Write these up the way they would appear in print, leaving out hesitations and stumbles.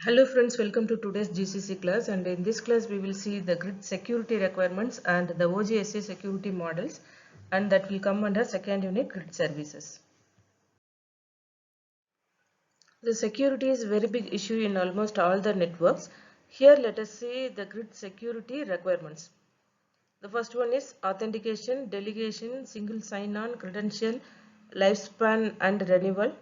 Hello friends, welcome to today's GCC class, and in this class we will see the grid security requirements and the OGSA security models, and that will come under second unit grid services. The security is a very big issue in almost all the networks. Here let us see the grid security requirements. The first one is authentication, delegation, single sign-on, credential, lifespan and renewal,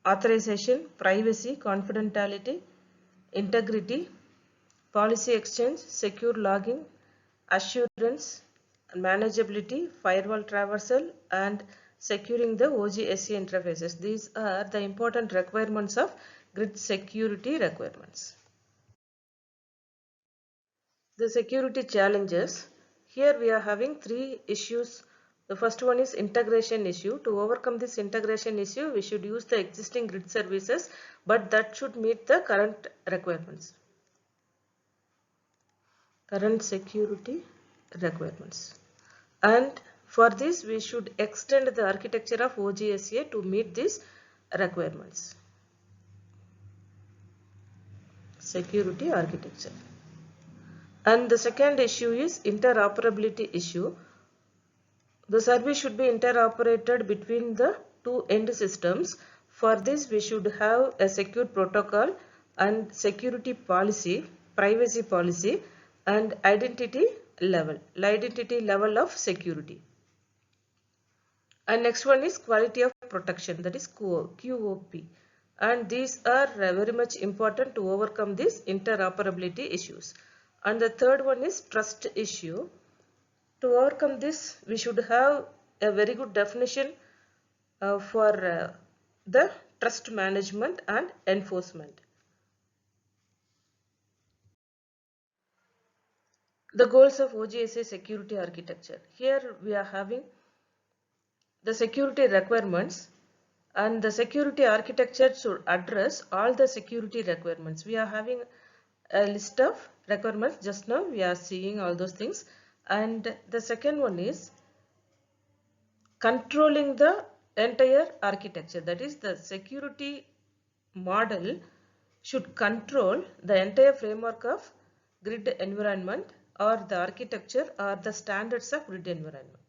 authorization, privacy, confidentiality, integrity, policy exchange, secure logging, assurance, manageability, firewall traversal, and securing the OGSC interfaces. These are the important requirements of grid security requirements. The security challenges. Here we are having three issues. The first one is integration issue. To overcome this integration issue, we should use the existing grid services, but that should meet the current requirements. Current security requirements. And for this, we should extend the architecture of OGSA to meet these requirements. Security architecture. And the second issue is interoperability issue. The service should be interoperated between the two end systems. For this, we should have a secure protocol and security policy, privacy policy, and identity level of security. And next one is quality of protection, that is QoP. And these are very much important to overcome these interoperability issues. And the third one is trust issue. To overcome this, we should have a very good definition for the trust management and enforcement. The goals of OGSA security architecture. Here we are having the security requirements, and the security architecture should address all the security requirements. We are having a list of requirements. Just now we are seeing all those things. And the second one is controlling the entire architecture. That is, the security model should control the entire framework of grid environment or the architecture or the standards of grid environment.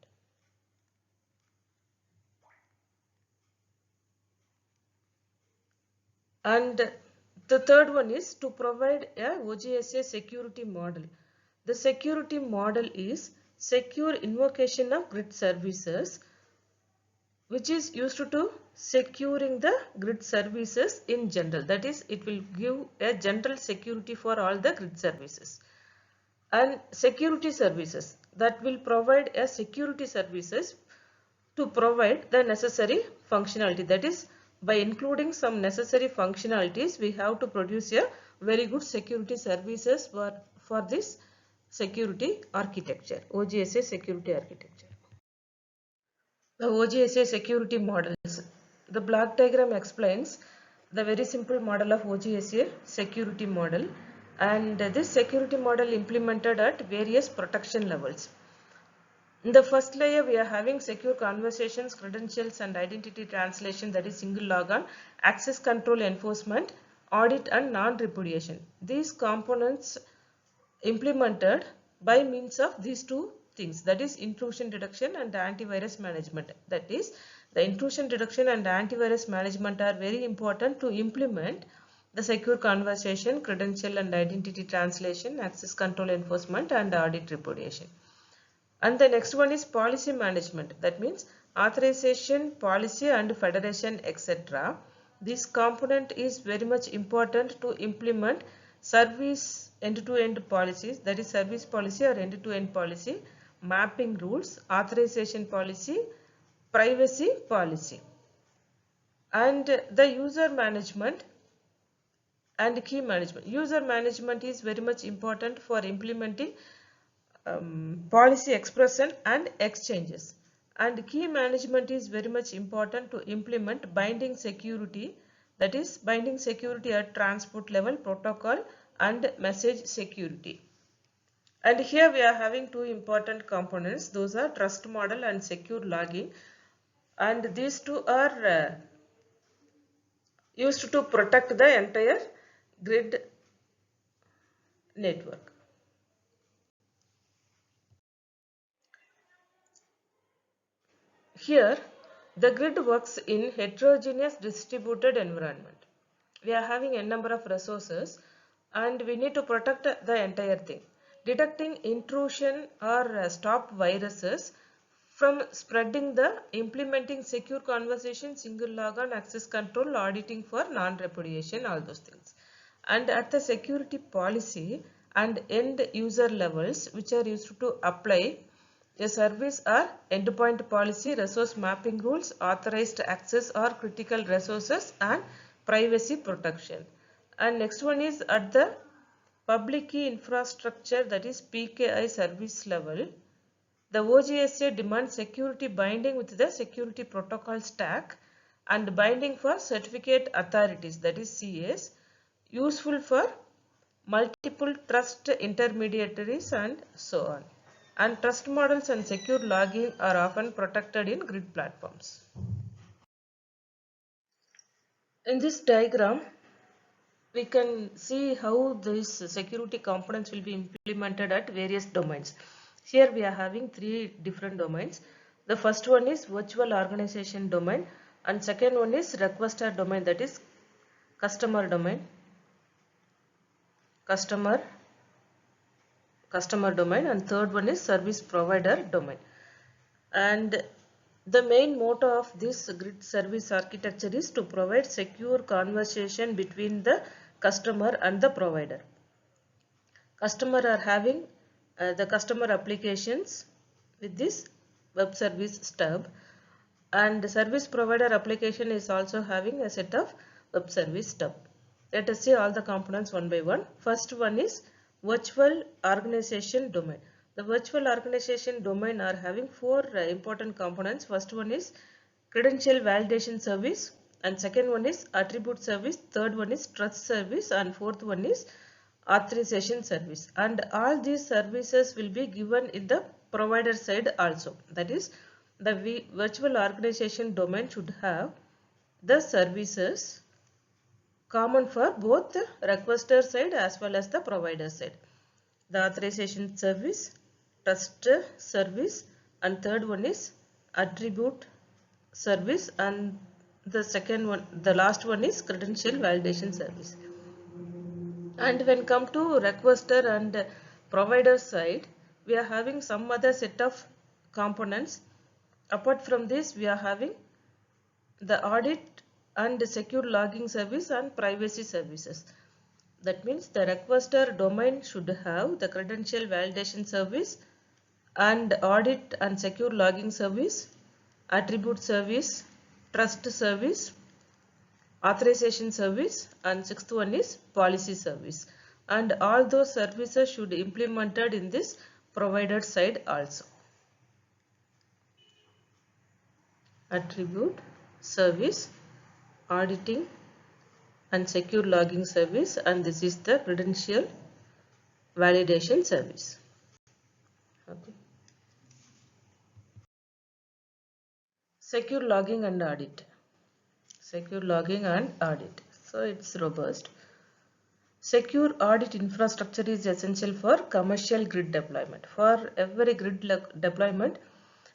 And the third one is to provide a OGSA security model. The security model is secure invocation of grid services, which is used to securing the grid services in general. That is, it will give a general security for all the grid services. And security services, that will provide a security services to provide the necessary functionality. That is, by including some necessary functionalities, we have to produce a very good security services for this security architecture, OGSA security architecture. The OGSA security models. The block diagram explains the very simple model of OGSA security model, and this security model implemented at various protection levels. In the first layer, we are having secure conversations, credentials and identity translation, that is single logon, access control enforcement, audit and non-repudiation. These components implemented by means of these two things, that is intrusion detection and antivirus management. That is, the intrusion detection and antivirus management are very important to implement the secure conversation, credential and identity translation, access control enforcement and audit repudiation. And the next one is policy management. That means authorization, policy and federation, etc. This component is very much important to implement service end-to-end policies, that is service policy or end-to-end policy, mapping rules, authorization policy, privacy policy. And the user management and key management. User management is very much important for implementing policy expression and exchanges, and key management is very much important to implement binding security, that is binding security at transport level, protocol and message security. And here we are having two important components, those are trust model and secure logging, and these two are used to protect the entire grid network. Here, the grid works in heterogeneous distributed environment. We are having a number of resources and we need to protect the entire thing. Detecting intrusion or stop viruses from spreading, the implementing secure conversation, single logon, access control, auditing for non-repudiation, all those things. And at the security policy and end user levels, which are used to apply a service or endpoint policy, resource mapping rules, authorized access or critical resources, and privacy protection. And next one is at the public key infrastructure, that is PKI service level. The OGSA demands security binding with the security protocol stack and binding for certificate authorities, that is CAs, useful for multiple trust intermediaries and so on. And trust models and secure logging are often protected in grid platforms. In this diagram, we can see how these security components will be implemented at various domains. Here we are having three different domains. The first one is virtual organization domain, and second one is requester domain, that is customer domain, customer domain, and third one is service provider domain. And the main motto of this grid service architecture is to provide secure conversation between the customer and the provider. Customer are having the customer applications with this web service stub, and the service provider application is also having a set of web service stub. Let us see all the components one by one. First one is virtual organization domain. The virtual organization domain are having four important components. First one is credential validation service, and second one is attribute service, third one is trust service, and fourth one is authorization service. And all these services will be given in the provider side also. That is, the virtual organization domain should have the services common for both the requester side as well as the provider side. The authorization service, trust service, and third one is attribute service, and the second one, the last one is credential validation service. And when come to requester and provider side, we are having some other set of components. Apart from this, we are having the audit and secure logging service and privacy services. That means the requester domain should have the credential validation service and audit and secure logging service, attribute service, trust service, authorization service, and sixth one is policy service. And all those services should be implemented in this provider side also. Attribute service, auditing and secure logging service, and this is the credential validation service. Okay. Secure logging and audit. Secure logging and audit. So it's robust. Secure audit infrastructure is essential for commercial grid deployment. For every grid deployment,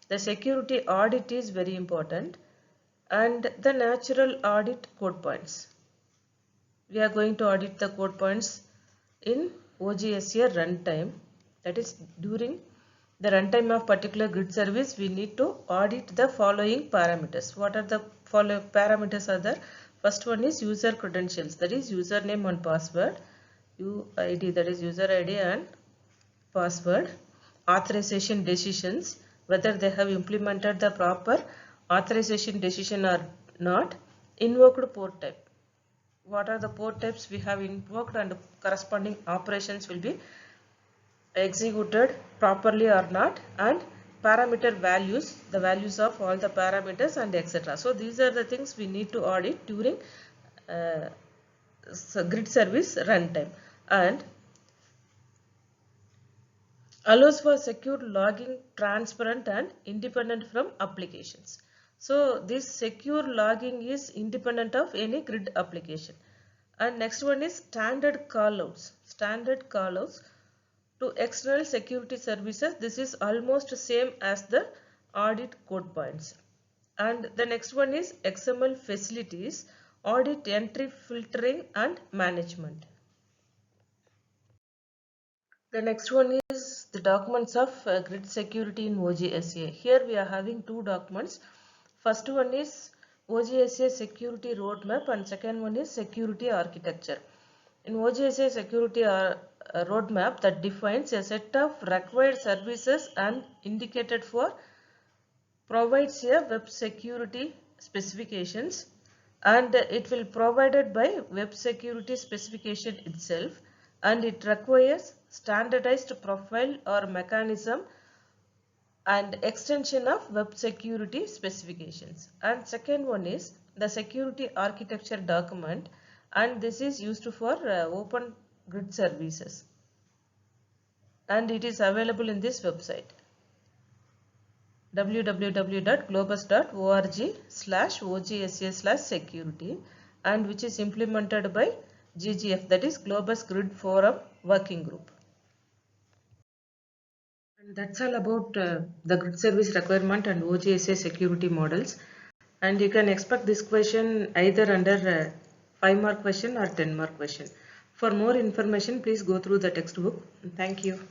the security audit is very important, and the natural audit code points. We are going to audit the code points in OGSA runtime. That is, during the runtime of particular grid service, we need to audit the following parameters. What are the following parameters are there? First one is user credentials, that is username and password, UID, that is user ID and password, authorization decisions, whether they have implemented the proper authorization decision or not, invoked port type. What are the port types we have invoked, and corresponding operations will be executed properly or not, and parameter values, the values of all the parameters, and etc. So these are the things we need to audit during grid service runtime, and allows for secure logging, transparent and independent from applications. So this secure logging is independent of any grid application, And next one is standard callouts. Standard callouts to external security services. This is almost same as the audit code points. And the next one is XML facilities, audit entry filtering and management. The next one is the documents of grid security in OGSA. Here we are having two documents. First one is OGSA security roadmap and second one is security architecture. In OGSA security roadmap that defines a set of required services and indicated for provides a web security specifications, and it will provided by web security specification itself, and it requires standardized profile or mechanism and extension of web security specifications. And second one is the security architecture document, and this is used for open grid services, and it is available in this website www.globus.org/OGSA/security, and which is implemented by GGF, that is Globus Grid Forum Working Group. And that's all about the grid service requirement and OGSA security models. And you can expect this question either under 5-mark question or 10-mark question. For more information, please go through the textbook. Thank you.